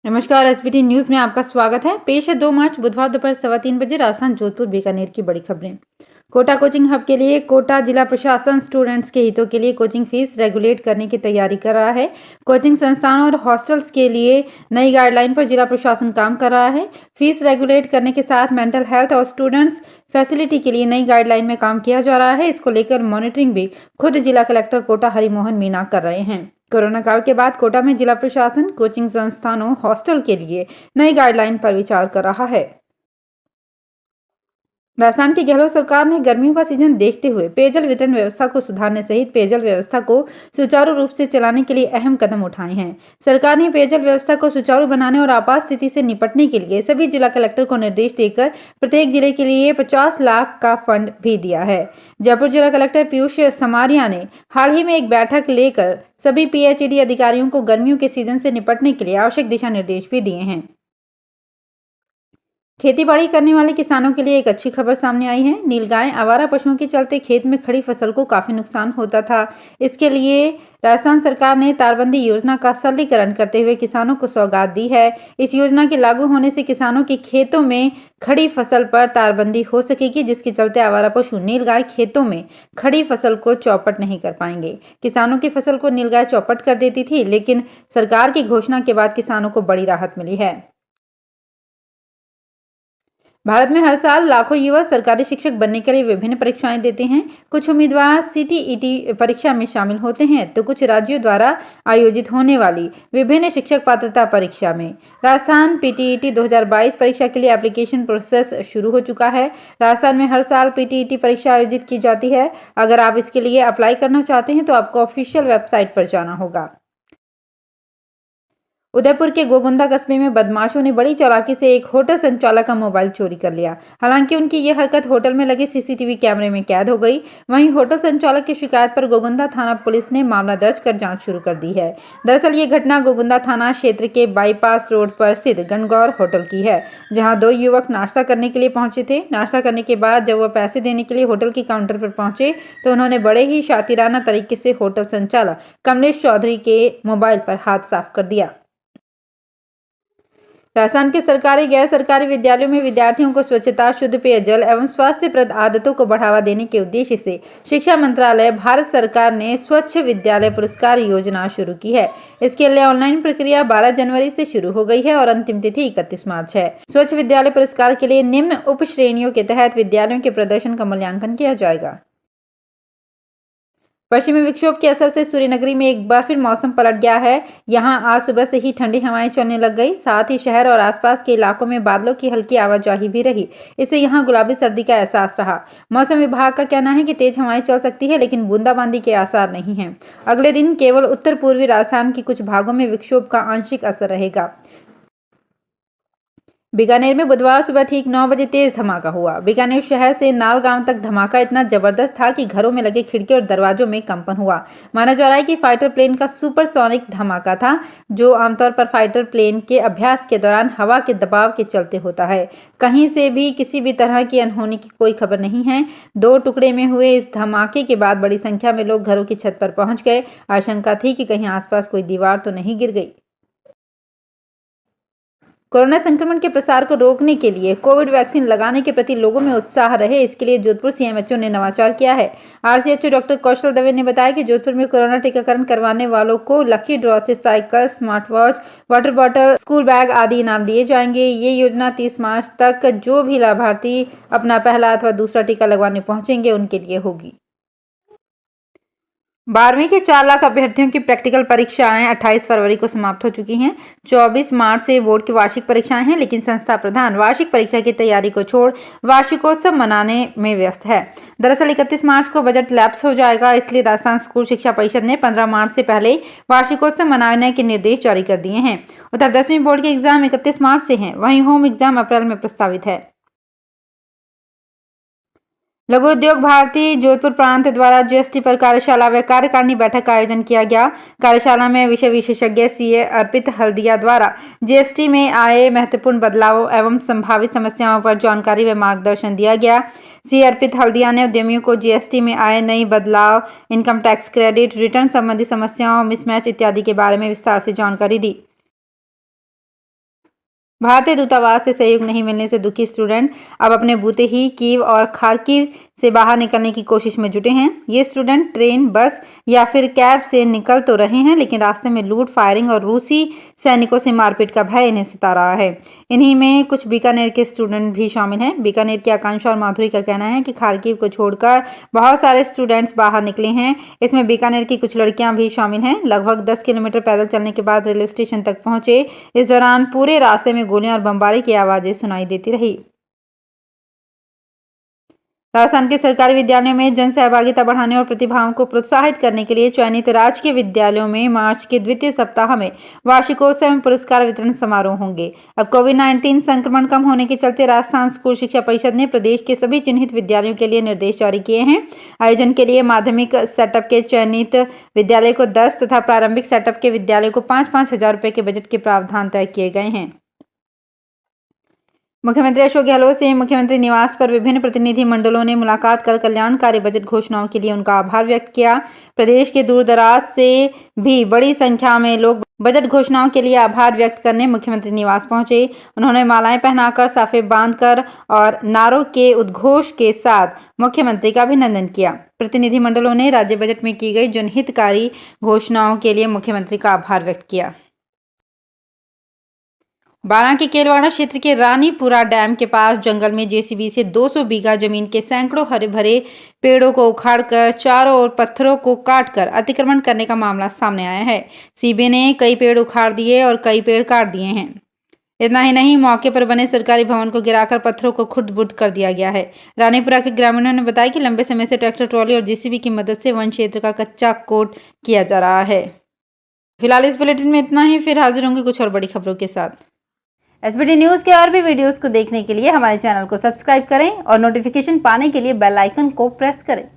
नमस्कार। SBT news में आपका स्वागत है। पेश है 2 मार्च बुधवार दोपहर 3:15 बजे राजस्थान जोधपुर बीकानेर की बड़ी खबरें। कोटा कोचिंग हब के लिए कोटा जिला प्रशासन स्टूडेंट्स के हितों के लिए कोचिंग फीस रेगुलेट करने की तैयारी कर रहा है। कोचिंग संस्थानों और हॉस्टल्स के लिए नई गाइडलाइन पर जिला प्रशासन काम कर रहा है। फीस रेगुलेट करने के साथ मेंटल हेल्थ और स्टूडेंट्स फैसिलिटी के लिए नई गाइडलाइन में काम किया जा रहा है। इसको लेकर मॉनिटरिंग भी खुद जिला कलेक्टर कोटा हरिमोहन मीना कर रहे हैं। कोरोना काल के बाद कोटा में जिला प्रशासन कोचिंग संस्थानों हॉस्टल के लिए नई गाइडलाइन पर विचार कर रहा है। राजस्थान की गहलोत सरकार ने गर्मियों का सीजन देखते हुए पेयजल वितरण व्यवस्था को सुधारने सहित पेयजल व्यवस्था को सुचारू रूप से चलाने के लिए अहम कदम उठाए हैं। सरकार ने पेयजल व्यवस्था को सुचारू बनाने और आपात स्थिति से निपटने के लिए सभी जिला कलेक्टर को निर्देश देकर प्रत्येक जिले के लिए 50 लाख का फंड भी दिया है। जयपुर जिला कलेक्टर पीयूष समारिया ने हाल ही में एक बैठक लेकर सभी पीएचईडी अधिकारियों को गर्मियों के सीजन से निपटने के लिए आवश्यक दिशा निर्देश भी दिए हैं। खेती-बाड़ी करने वाले किसानों के लिए एक अच्छी खबर सामने आई है। नीलगाय आवारा पशुओं के चलते खेत में खड़ी फसल को काफी नुकसान होता था। इसके लिए राजस्थान सरकार ने तारबंदी योजना का सरलीकरण करते हुए किसानों को सौगात दी है। इस योजना के लागू होने से किसानों के खेतों में खड़ी फसल पर तारबंदी हो सकेगी, जिसके चलते आवारा पशु नीलगाय खेतों में खड़ी फसल को चौपट नहीं कर पाएंगे। किसानों की फसल को नीलगाय चौपट कर देती थी, लेकिन सरकार की घोषणा के बाद किसानों को बड़ी राहत मिली है। भारत में हर साल लाखों युवा सरकारी शिक्षक बनने के लिए विभिन्न परीक्षाएं देते हैं। कुछ उम्मीदवार सीटीईटी परीक्षा में शामिल होते हैं, तो कुछ राज्यों द्वारा आयोजित होने वाली विभिन्न शिक्षक पात्रता परीक्षा में। राजस्थान पीटीईटी 2022 परीक्षा के लिए एप्लीकेशन प्रोसेस शुरू हो चुका है। राजस्थान में हर साल पीटीईटी परीक्षा आयोजित की जाती है। अगर आप इसके लिए अप्लाई करना चाहते हैं तो आपको ऑफिशियल वेबसाइट पर जाना होगा। उदयपुर के गोगुंदा कस्बे में बदमाशों ने बड़ी चालाकी से एक होटल संचालक का मोबाइल चोरी कर लिया। हालांकि उनकी यह हरकत होटल में लगे सीसीटीवी कैमरे में कैद हो गई। वहीं होटल संचालक की शिकायत पर गोगुंदा थाना पुलिस ने मामला दर्ज कर जांच शुरू कर दी है। दरअसल ये घटना गोगुंदा थाना क्षेत्र के बाईपास रोड पर स्थित गणगौर होटल की है, जहाँ 2 युवक नाश्ता करने के लिए पहुंचे थे। नाश्ता करने के बाद जब वह पैसे देने के लिए होटल के काउंटर पर पहुंचे तो उन्होंने बड़े ही शातिराना तरीके से होटल संचालक कमलेश चौधरी के मोबाइल पर हाथ साफ कर दिया। राजस्थान के सरकारी गैर सरकारी विद्यालयों में विद्यार्थियों को स्वच्छता, शुद्ध पेयजल एवं स्वास्थ्यप्रद आदतों को बढ़ावा देने के उद्देश्य से शिक्षा मंत्रालय, भारत सरकार ने स्वच्छ विद्यालय पुरस्कार योजना शुरू की है। इसके लिए ऑनलाइन प्रक्रिया 12 जनवरी से शुरू हो गई है और अंतिम तिथि 31 मार्च है। स्वच्छ विद्यालय पुरस्कार के लिए निम्न उप श्रेणियों के तहत विद्यालयों के प्रदर्शन का मूल्यांकन किया जाएगा। पश्चिमी विक्षोभ के असर से सूर्यनगरी में एक बार फिर मौसम पलट गया है। यहां आज सुबह से ही ठंडी हवाएं चलने लग गई। साथ ही शहर और आसपास के इलाकों में बादलों की हल्की आवाजाही भी रही। इससे यहां गुलाबी सर्दी का एहसास रहा। मौसम विभाग का कहना है कि तेज हवाएं चल सकती है, लेकिन बूंदाबांदी के आसार नहीं है। अगले दिन केवल उत्तर पूर्वी राजस्थान के कुछ भागों में विक्षोभ का आंशिक असर रहेगा। बीकानेर में बुधवार सुबह ठीक 9 बजे तेज धमाका हुआ। बीकानेर शहर से नाल गांव तक धमाका इतना जबरदस्त था कि घरों में लगे खिड़की और दरवाजों में कंपन हुआ। माना जा रहा है कि फाइटर प्लेन का सुपरसोनिक धमाका था, जो आमतौर पर फाइटर प्लेन के अभ्यास के दौरान हवा के दबाव के चलते होता है। कहीं से भी किसी भी तरह की अनहोनी की कोई खबर नहीं है। 2 टुकड़े में हुए इस धमाके के बाद बड़ी संख्या में लोग घरों की छत पर पहुंच गए। आशंका थी कि कहीं आसपास कोई दीवार तो नहीं गिर गई। कोरोना संक्रमण के प्रसार को रोकने के लिए कोविड वैक्सीन लगाने के प्रति लोगों में उत्साह रहे, इसके लिए जोधपुर सीएमएचओ ने नवाचार किया है। आरसीएचओ डॉक्टर कौशल दवे ने बताया कि जोधपुर में कोरोना टीकाकरण करवाने वालों को लकी ड्रॉ से cycle, smart watch, water bottle, school bag आदि इनाम दिए जाएंगे। ये योजना 30 मार्च तक जो भी लाभार्थी अपना पहला अथवा दूसरा टीका लगवाने पहुंचेंगे उनके लिए होगी। 12वीं के 4 लाख अभ्यर्थियों की प्रैक्टिकल परीक्षाएं 28 फरवरी को समाप्त हो चुकी हैं। 24 मार्च से बोर्ड की वार्षिक परीक्षाएं हैं, लेकिन संस्था प्रधान वार्षिक परीक्षा की तैयारी को छोड़ वार्षिकोत्सव मनाने में व्यस्त है। दरअसल 31 मार्च को बजट लैप्स हो जाएगा, इसलिए राजस्थान स्कूल शिक्षा परिषद ने 15 मार्च से पहले वार्षिकोत्सव मनाने के निर्देश जारी कर दिए हैं। उधर 10वीं बोर्ड के एग्जाम 31 मार्च से हैं, वहीं होम एग्जाम अप्रैल में प्रस्तावित है। लघु उद्योग भारती जोधपुर प्रांत द्वारा जीएसटी पर कार्यशाला व कार्यकारिणी बैठक का आयोजन किया गया। कार्यशाला में विषय विशेषज्ञ सीए अर्पित हल्दिया द्वारा जीएसटी में आए महत्वपूर्ण बदलावों एवं संभावित समस्याओं पर जानकारी व मार्गदर्शन दिया गया। सीए अर्पित हल्दिया ने उद्यमियों को जीएसटी में आए नई बदलाव, इनकम टैक्स क्रेडिट, रिटर्न संबंधी समस्याओं, मिसमैच इत्यादि के बारे में विस्तार से जानकारी दी। भारतीय दूतावास से सहयोग नहीं मिलने से दुखी स्टूडेंट अब अपने बूते ही कीव और खार्किव से बाहर निकलने की कोशिश में जुटे हैं। ये स्टूडेंट ट्रेन, बस या फिर कैब से निकल तो रहे हैं, लेकिन रास्ते में लूट, फायरिंग और रूसी सैनिकों से मारपीट का भय इन्हें सता रहा है। इन्हीं में कुछ बीकानेर के स्टूडेंट भी शामिल हैं। बीकानेर की आकांक्षा और माधुरी का कहना है कि खार्किव को छोड़कर बहुत सारे स्टूडेंट्स बाहर निकले हैं। इसमें बीकानेर की कुछ लड़कियां भी शामिल हैं। लगभग 10 किलोमीटर पैदल चलने के बाद रेलवे स्टेशन तक पहुंचे। इस दौरान पूरे रास्ते में गोलियां और बमबारी की आवाजें सुनाई देती रही। राजस्थान के सरकारी विद्यालयों में जन सहभागिता बढ़ाने और प्रतिभाओं को प्रोत्साहित करने के लिए चयनित राजकीय विद्यालयों में मार्च के द्वितीय सप्ताह में वार्षिकोत्सव एवं पुरस्कार वितरण समारोह होंगे। अब कोविड-19 संक्रमण कम होने के चलते राजस्थान स्कूल शिक्षा परिषद ने प्रदेश के सभी चिन्हित विद्यालयों के लिए निर्देश जारी किए हैं। आयोजन के लिए माध्यमिक सेटअप के चयनित विद्यालय को 10 तथा प्रारंभिक सेटअप के विद्यालय को 5-5 हजार रुपए के बजट के प्रावधान तय किए गए हैं। मुख्यमंत्री अशोक गहलोत से मुख्यमंत्री निवास पर विभिन्न प्रतिनिधि मंडलों ने मुलाकात कर कल्याणकारी बजट घोषणाओं के लिए उनका आभार व्यक्त किया। प्रदेश के दूर दराज से भी बड़ी संख्या में लोग बजट घोषणाओं के लिए आभार व्यक्त करने मुख्यमंत्री निवास पहुंचे। उन्होंने मालाएं पहनाकर, साफे बांधकर और नारों के उद्घोष के साथ मुख्यमंत्री का अभिनंदन किया। प्रतिनिधि मंडलों ने राज्य बजट में की गई जनहितकारी घोषणाओं के लिए मुख्यमंत्री का आभार व्यक्त किया। बारां के केलवाड़ा क्षेत्र के रानीपुरा डैम के पास जंगल में जेसीबी से 200 बीघा जमीन के सैकड़ों हरे भरे पेड़ों को उखाड़कर चारों ओर पत्थरों को काटकर अतिक्रमण करने का मामला सामने आया है। सीबी ने कई पेड़ उखाड़ दिए और कई पेड़ काट दिए हैं। इतना ही नहीं, मौके पर बने सरकारी भवन को गिराकर पत्थरों को खुर्द-बुर्द कर दिया गया है। रानीपुरा के ग्रामीणों ने बताया कि लंबे समय से ट्रैक्टर ट्रॉली और जेसीबी की मदद से वन क्षेत्र का कच्चा कोट किया जा रहा है। फिलहाल इस बुलेटिन में इतना ही। फिर हाजिर होंगे कुछ और बड़ी खबरों के साथ। एसबीटी न्यूज़ के और भी वीडियोस को देखने के लिए हमारे चैनल को सब्सक्राइब करें और नोटिफिकेशन पाने के लिए बेल आइकन को प्रेस करें।